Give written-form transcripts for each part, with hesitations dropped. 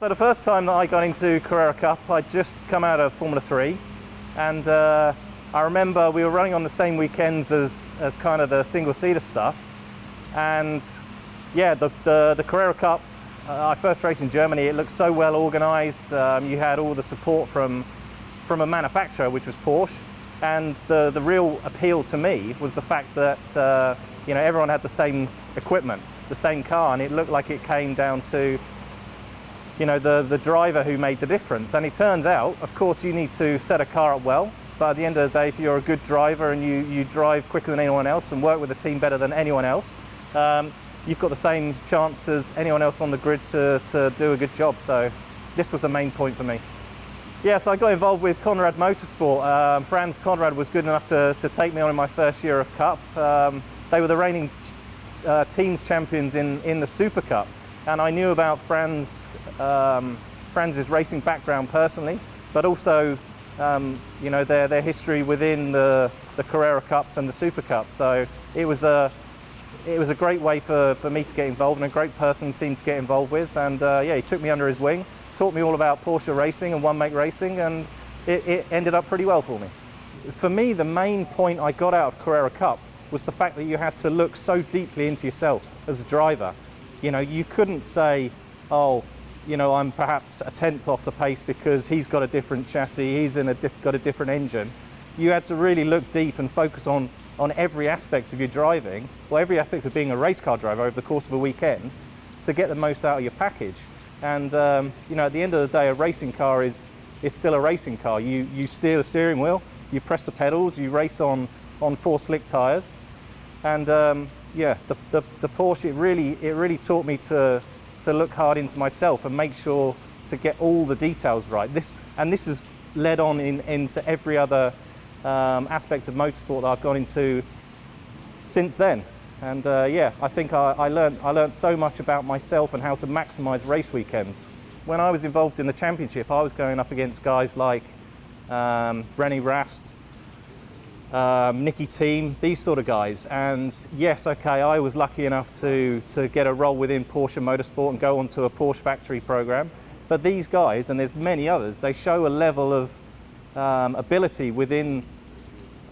So the first time that I got into Carrera Cup, I'd just come out of Formula 3, and I remember we were running on the same weekends as kind of the single-seater stuff, and yeah, the Carrera Cup, I first raced in Germany. It looked so well organised. You had all the support from a manufacturer, which was Porsche, and the real appeal to me was the fact that everyone had the same equipment, the same car, and it looked like it came down to the driver who made the difference. And it turns out, of course, you need to set a car up well, but at the end of the day, if you're a good driver and you drive quicker than anyone else and work with the team better than anyone else, you've got the same chance as anyone else on the grid to do a good job. So this was the main point for me. Yeah, so I got involved with Conrad Motorsport. Franz Conrad was good enough to take me on in my first year of Cup. They were the reigning teams champions in the Super Cup. And I knew about Franz's racing background personally, but also their history within the Carrera Cups and the Super Cup. So it was a great way for me to get involved, and a great personal team to get involved with. And he took me under his wing, taught me all about Porsche racing and one-make racing, and it ended up pretty well for me. For me, the main point I got out of Carrera Cup was the fact that you had to look so deeply into yourself as a driver. You couldn't say, I'm perhaps a tenth off the pace because he's got a different chassis, he's got a different engine. You had to really look deep and focus on every aspect of your driving, or every aspect of being a race car driver over the course of a weekend, to get the most out of your package. And at the end of the day, a racing car is still a racing car. You steer the steering wheel, you press the pedals, you race on 4 slick tyres, and the Porsche, it really taught me to look hard into myself and make sure to get all the details right. This has led on into every other aspect of motorsport that I've gone into since then. And I think I learned so much about myself and how to maximise race weekends. When I was involved in the championship, I was going up against guys like Rennie Rast, Nicky Team, these sort of guys. And yes, okay, I was lucky enough to get a role within Porsche Motorsport and go onto a Porsche factory program. But these guys, and there's many others, they show a level of ability within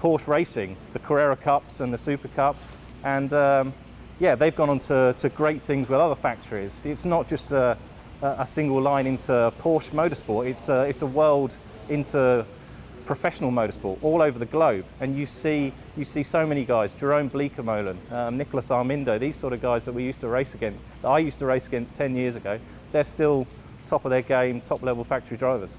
Porsche racing, the Carrera Cups and the Super Cup. And they've gone on to great things with other factories. It's not just a single line into Porsche Motorsport, it's a world into professional motorsport all over the globe. And you see so many guys, Jerome Bleekemolen, Nicholas Armindo, these sort of guys that we used to race against, that I used to race against 10 years ago. They're still top of their game, top level factory drivers.